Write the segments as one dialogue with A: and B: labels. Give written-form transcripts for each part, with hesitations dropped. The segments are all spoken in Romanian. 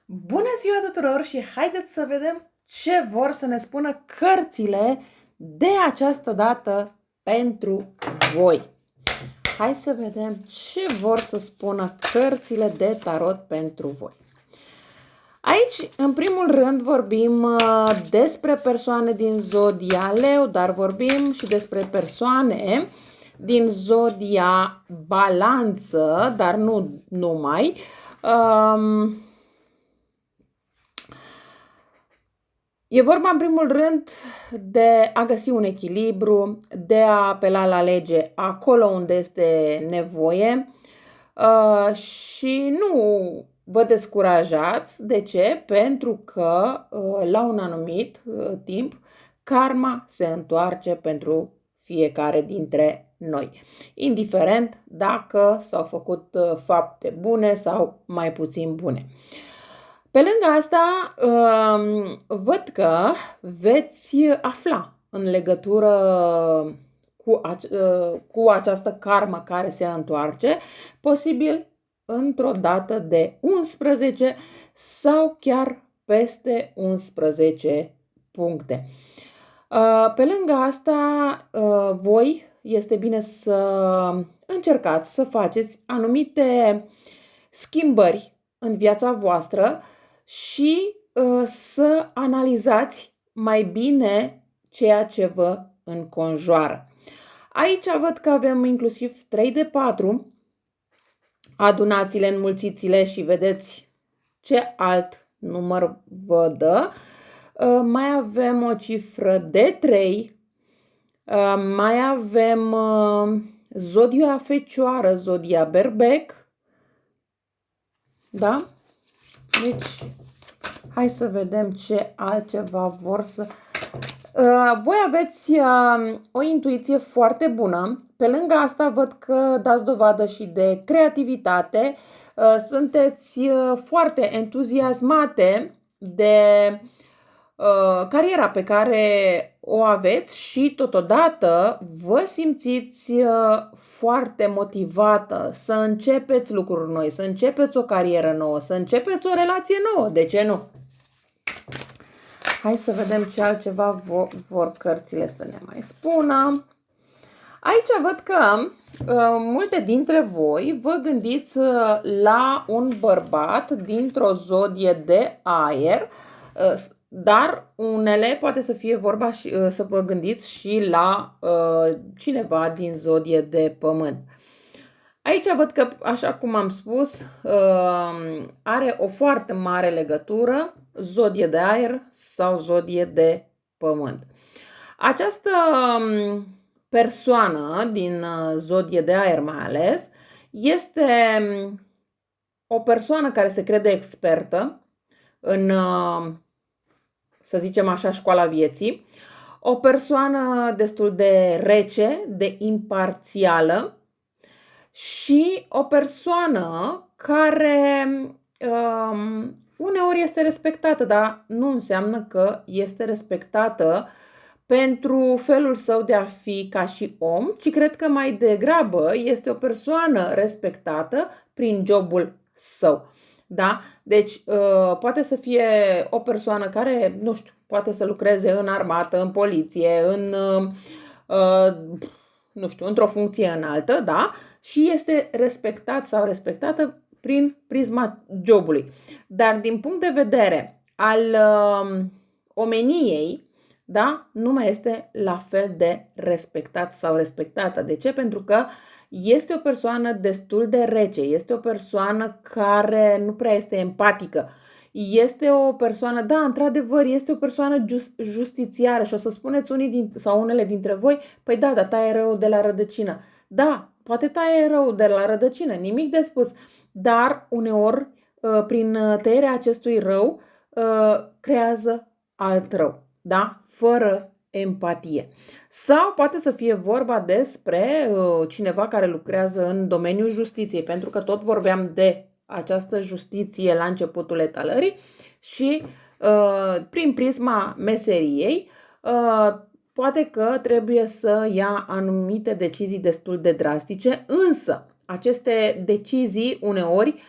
A: Bună ziua tuturor și haideți să vedem ce vor să ne spună cărțile de această dată pentru voi. Hai să vedem ce vor să spună cărțile de tarot pentru voi. Aici, în primul rând, vorbim despre persoane din zodia Leu, dar vorbim și despre persoane din zodia Balanță, dar nu numai. E vorba, în primul rând, de a găsi un echilibru, de a apela la lege acolo unde este nevoie și nu vă descurajați. De ce? Pentru că la un anumit timp karma se întoarce pentru fiecare dintre noi, indiferent dacă s-au făcut fapte bune sau mai puțin bune. Pe lângă asta, văd că veți afla în legătură cu această karmă care se întoarce, posibil într-o dată de 11 sau chiar peste 11 puncte. Pe lângă asta, voi este bine să încercați să faceți anumite schimbări în viața voastră și să analizați mai bine ceea ce vă înconjoară. Aici văd că avem inclusiv 3 de 4. Adunați-le, înmulțiți-le și vedeți ce alt număr vă dă. Mai avem o cifră de 3. Mai avem zodia Fecioară, zodia Berbec. Da? Deci, hai să vedem ce altceva vor să... Voi aveți o intuiție foarte bună. Pe lângă asta văd că dați dovadă și de creativitate. Sunteți foarte entuziasmate de cariera pe care o aveți și totodată vă simțiți foarte motivată să începeți lucruri noi, să începeți o carieră nouă, să începeți o relație nouă. De ce nu? Hai să vedem ce altceva vor cărțile să ne mai spună. Aici văd că multe dintre voi vă gândiți la un bărbat dintr-o zodie de aer, dar unele poate să fie vorba și să vă gândiți și la cineva din zodie de pământ. Aici văd că, așa cum am spus, are o foarte mare legătură zodie de aer sau zodie de pământ. Această persoană din zodie de aer mai ales este o persoană care se crede expertă în, să zicem așa, școala vieții, o persoană destul de rece, de imparțială și o persoană care uneori este respectată, dar nu înseamnă că este respectată pentru felul său de a fi ca și om, ci cred că mai degrabă este o persoană respectată prin jobul său. Da? Deci poate să fie o persoană care, nu știu, poate să lucreze în armată, în poliție, în, nu știu, într-o funcție înaltă, da? Și este respectat sau respectată prin prisma jobului. Dar din punct de vedere al omeniei, da, nu mai este la fel de respectat sau respectată. De ce? Pentru că este o persoană destul de rece, este o persoană care nu prea este empatică. Este o persoană, da, într-adevăr, este o persoană justițiară și o să spuneți sau unele dintre voi, păi da, dar taie rău de la rădăcină. Da, poate taie rău de la rădăcină, nimic de spus, dar uneori, prin tăierea acestui rău, creează alt rău, da? Fără empatie. Sau poate să fie vorba despre cineva care lucrează în domeniul justiției, pentru că tot vorbeam de această justiție la începutul etalării și prin prisma meseriei poate că trebuie să ia anumite decizii destul de drastice, însă aceste decizii uneori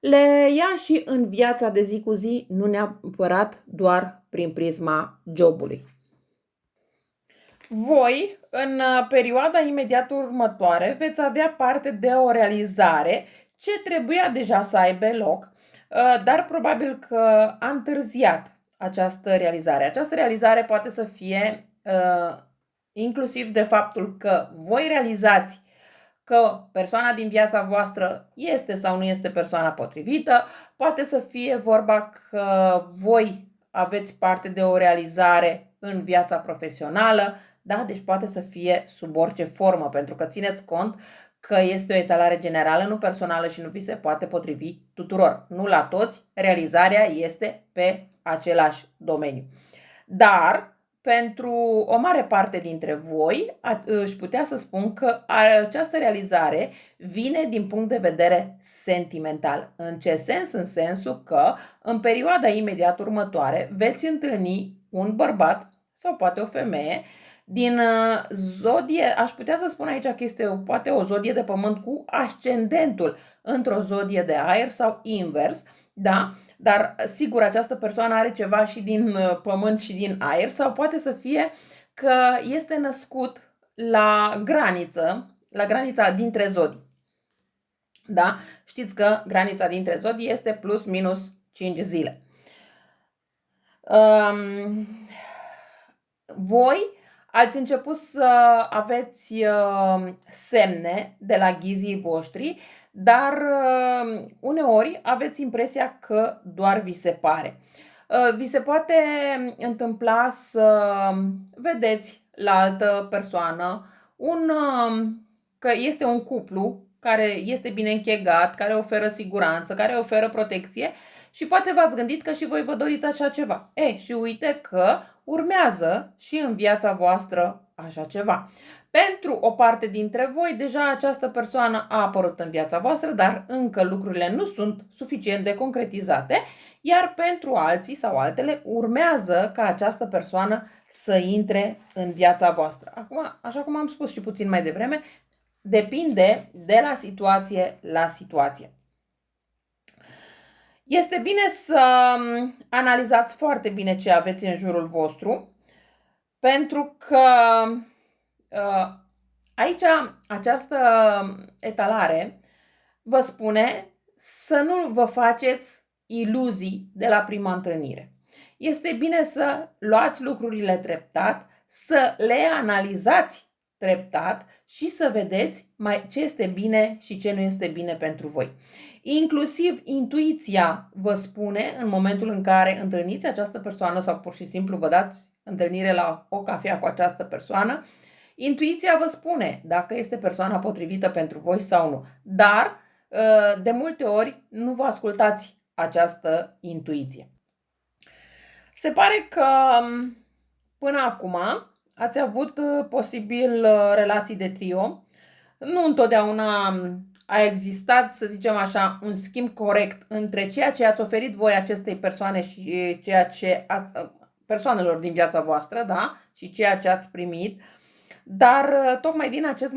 A: le ia și în viața de zi cu zi, nu neapărat doar prin prisma jobului. Voi, în perioada imediat următoare, veți avea parte de o realizare ce trebuia deja să aibă loc, dar probabil că a întârziat această realizare. Această realizare poate să fie inclusiv de faptul că voi realizați că persoana din viața voastră este sau nu este persoana potrivită, poate să fie vorba că voi aveți parte de o realizare în viața profesională, da? Deci poate să fie sub orice formă, pentru că țineți cont că este o etalare generală, nu personală și nu vi se poate potrivi tuturor. Nu la toți, realizarea este pe același domeniu. Dar pentru o mare parte dintre voi își putea să spun că această realizare vine din punct de vedere sentimental. În ce sens? În sensul că în perioada imediat următoare veți întâlni un bărbat sau poate o femeie din zodie, aș putea să spun aici că este poate o zodie de pământ cu ascendentul într-o zodie de aer sau invers, da? Dar sigur această persoană are ceva și din pământ și din aer sau poate să fie că este născut la granița dintre zodii. Da? Știți că granița dintre zodii este plus minus 5 zile. Voi ați început să aveți semne de la ghizii voștri, dar uneori aveți impresia că doar vi se pare. Vi se poate întâmpla să vedeți la altă persoană că este un cuplu care este bine închegat, care oferă siguranță, care oferă protecție și poate v-ați gândit că și voi vă doriți așa ceva. Și uite că urmează și în viața voastră așa ceva. Pentru o parte dintre voi, deja această persoană a apărut în viața voastră, dar încă lucrurile nu sunt suficient de concretizate, iar pentru alții sau altele urmează ca această persoană să intre în viața voastră. Acum, așa cum am spus și puțin mai devreme, depinde de la situație la situație. Este bine să analizați foarte bine ce aveți în jurul vostru, pentru că aici această etalare vă spune să nu vă faceți iluzii de la prima întâlnire. Este bine să luați lucrurile treptat, să le analizați treptat și să vedeți ce este bine și ce nu este bine pentru voi. Inclusiv intuiția vă spune în momentul în care întâlniți această persoană sau pur și simplu vă dați întâlnire la o cafea cu această persoană, intuiția vă spune dacă este persoana potrivită pentru voi sau nu. Dar de multe ori nu vă ascultați această intuiție. Se pare că până acum ați avut posibil relații de trio. Nu întotdeauna a existat, să zicem așa, un schimb corect între ceea ce ați oferit voi acestei persoane și ceea ce persoanelor din viața voastră, da? Și ceea ce ați primit. Dar tocmai din acest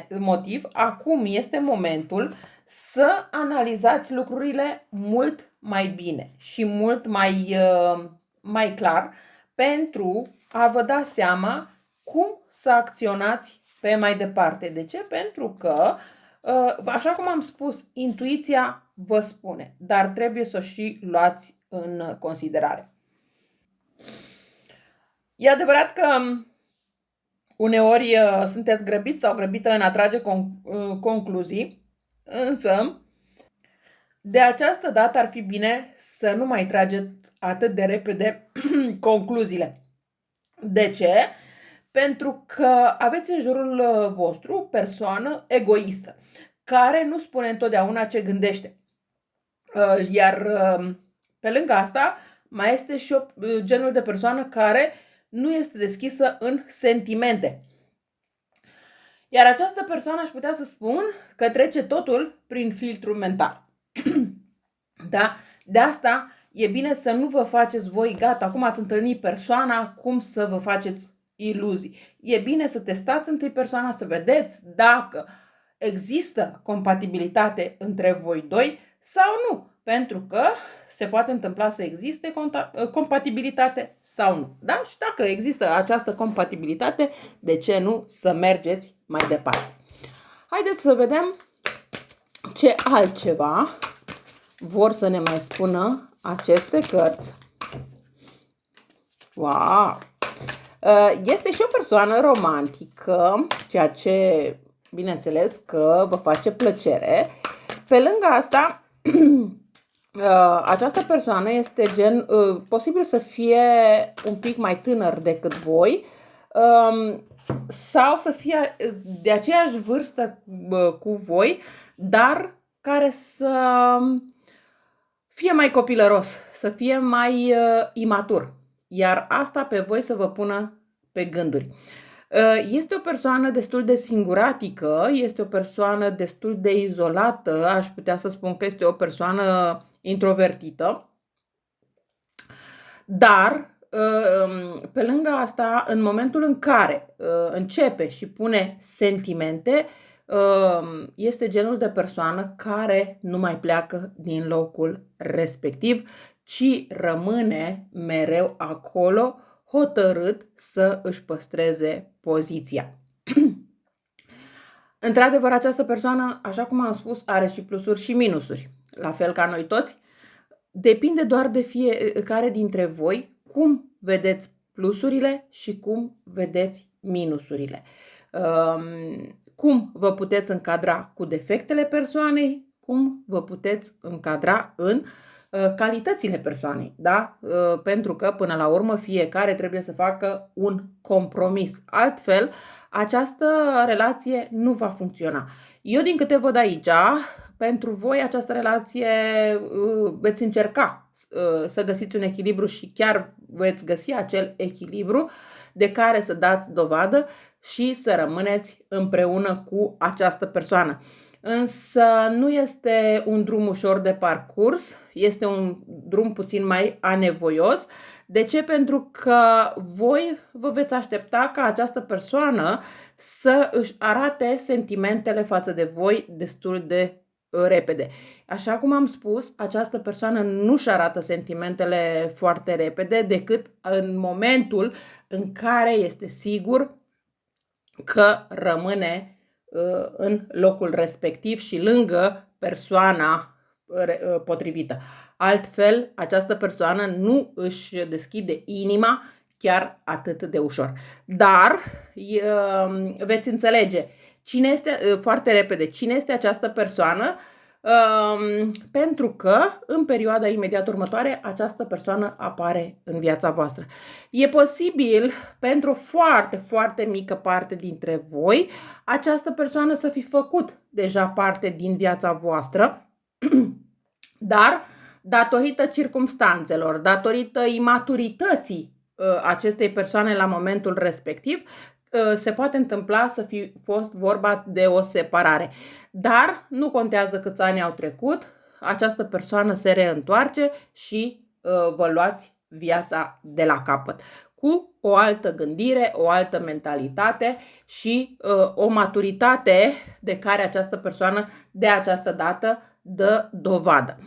A: motiv, acum este momentul să analizați lucrurile mult mai bine și mult mai clar pentru a vă da seama cum să acționați pe mai departe. De ce? Pentru că, așa cum am spus, intuiția vă spune, dar trebuie să o și luați în considerare. E adevărat că uneori sunteți grăbiți sau grăbită în a trage concluzii, însă de această dată ar fi bine să nu mai trageți atât de repede concluziile. De ce? Pentru că aveți în jurul vostru o persoană egoistă, care nu spune întotdeauna ce gândește. Iar pe lângă asta mai este și genul de persoană care nu este deschisă în sentimente. Iar această persoană aș putea să spun că trece totul prin filtrul mental. Da? De asta e bine să nu vă faceți voi, gata, acum ați întâlnit persoana, cum să vă faceți iluzii. E bine să testați întâi persoana, să vedeți dacă există compatibilitate între voi doi sau nu. Pentru că se poate întâmpla să existe compatibilitate sau nu. Da? Și dacă există această compatibilitate, de ce nu să mergeți mai departe? Haideți să vedem ce altceva vor să ne mai spună aceste cărți. Wow! Este și o persoană romantică, ceea ce, bineînțeles, că vă face plăcere. Pe lângă asta, această persoană este posibil să fie un pic mai tânăr decât voi sau să fie de aceeași vârstă cu voi, dar care să fie mai copilăros, să fie mai imatur. Iar asta pe voi să vă pună pe gânduri. Este o persoană destul de singuratică, este o persoană destul de izolată, aș putea să spun că este o persoană introvertită, dar pe lângă asta, în momentul în care începe și pune sentimente, este genul de persoană care nu mai pleacă din locul respectiv, ci rămâne mereu acolo, hotărât să își păstreze poziția. Într-adevăr, această persoană, așa cum am spus, are și plusuri și minusuri, la fel ca noi toți. Depinde doar de fiecare dintre voi cum vedeți plusurile și cum vedeți minusurile. Cum vă puteți încadra cu defectele persoanei, cum vă puteți încadra în calitățile persoanei, da? Pentru că până la urmă fiecare trebuie să facă un compromis. Altfel, această relație nu va funcționa. Eu din câte văd aici, pentru voi această relație veți încerca să găsiți un echilibru și chiar veți găsi acel echilibru de care să dați dovadă și să rămâneți împreună cu această persoană. Însă nu este un drum ușor de parcurs, este un drum puțin mai anevoios. De ce? Pentru că voi vă veți aștepta ca această persoană să își arate sentimentele față de voi destul de repede. Așa cum am spus, această persoană nu își arată sentimentele foarte repede decât în momentul în care este sigur că rămâne în locul respectiv și lângă persoana potrivită. Altfel, această persoană nu își deschide inima chiar atât de ușor. Dar veți înțelege cine este, foarte repede, cine este această persoană, pentru că în perioada imediat următoare această persoană apare în viața voastră. E posibil pentru o foarte, foarte mică parte dintre voi această persoană să fi făcut deja parte din viața voastră, dar datorită circumstanțelor, datorită imaturității acestei persoane la momentul respectiv, se poate întâmpla să fi fost vorba de o separare. Dar nu contează câți ani au trecut, această persoană se reîntoarce și vă luați viața de la capăt. Cu o altă gândire, o altă mentalitate și o maturitate de care această persoană de această dată dă dovadă.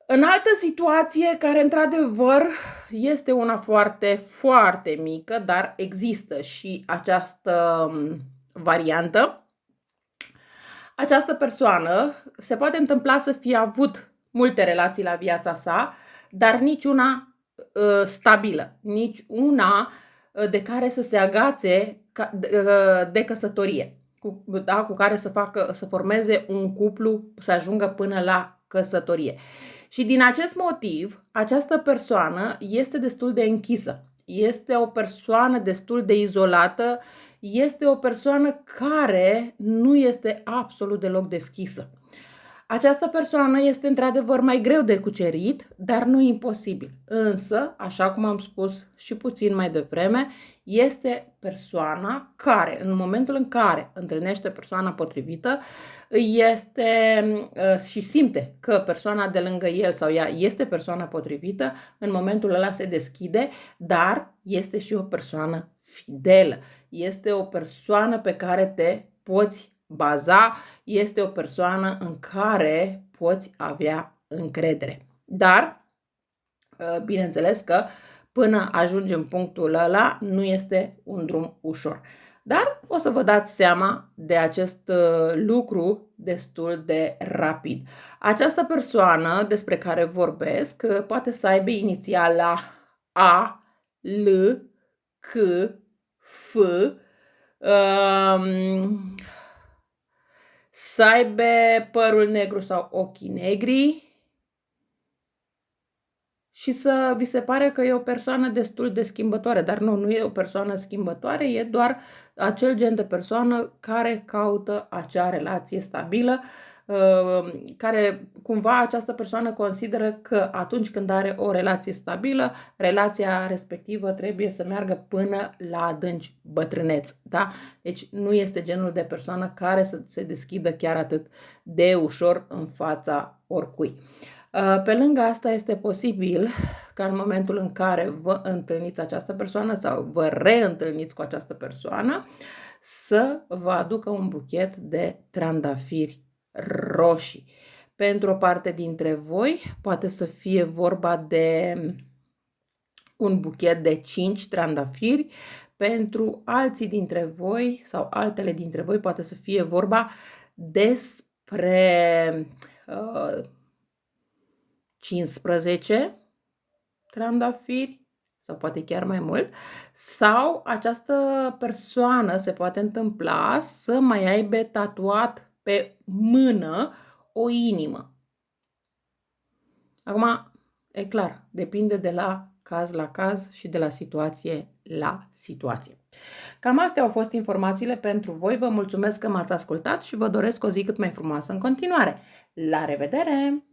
A: În altă situație, care într-adevăr este una foarte, foarte mică, dar există și această variantă, această persoană se poate întâmpla să fie avut multe relații la viața sa, dar niciuna stabilă, niciuna de care să se agațe de căsătorie, cu care să formeze un cuplu, să ajungă până la căsătorie. Și din acest motiv, această persoană este destul de închisă, este o persoană destul de izolată, este o persoană care nu este absolut deloc deschisă. Această persoană este într-adevăr mai greu de cucerit, dar nu imposibil. Însă, așa cum am spus și puțin mai devreme, este persoana care, în momentul în care întâlnește persoana potrivită, este și simte că persoana de lângă el sau ea este persoana potrivită, în momentul ăla se deschide, dar este și o persoană fidelă. Este o persoană pe care te poți baza, este o persoană în care poți avea încredere. Dar, bineînțeles că până ajungem în punctul ăla, nu este un drum ușor. Dar o să vă dați seama de acest lucru destul de rapid. Această persoană despre care vorbesc poate să aibă inițiala A, L, C, F, să aibă părul negru sau ochii negri și să vi se pare că e o persoană destul de schimbătoare, dar nu e o persoană schimbătoare, e doar acel gen de persoană care caută acea relație stabilă, care cumva această persoană consideră că atunci când are o relație stabilă, relația respectivă trebuie să meargă până la adânci bătrâneți. Da? Deci nu este genul de persoană care să se deschidă chiar atât de ușor în fața oricui. Pe lângă asta este posibil ca în momentul în care vă întâlniți această persoană sau vă reîntâlniți cu această persoană să vă aducă un buchet de trandafiri roșii. Pentru o parte dintre voi poate să fie vorba de un buchet de 5 trandafiri, pentru alții dintre voi sau altele dintre voi poate să fie vorba despre 15 trandafiri sau poate chiar mai mult, sau această persoană se poate întâmpla să mai aibă tatuat pe mână o inimă. Acum, e clar, depinde de la caz și de la situație la situație. Cam astea au fost informațiile pentru voi. Vă mulțumesc că m-ați ascultat și vă doresc o zi cât mai frumoasă în continuare. La revedere!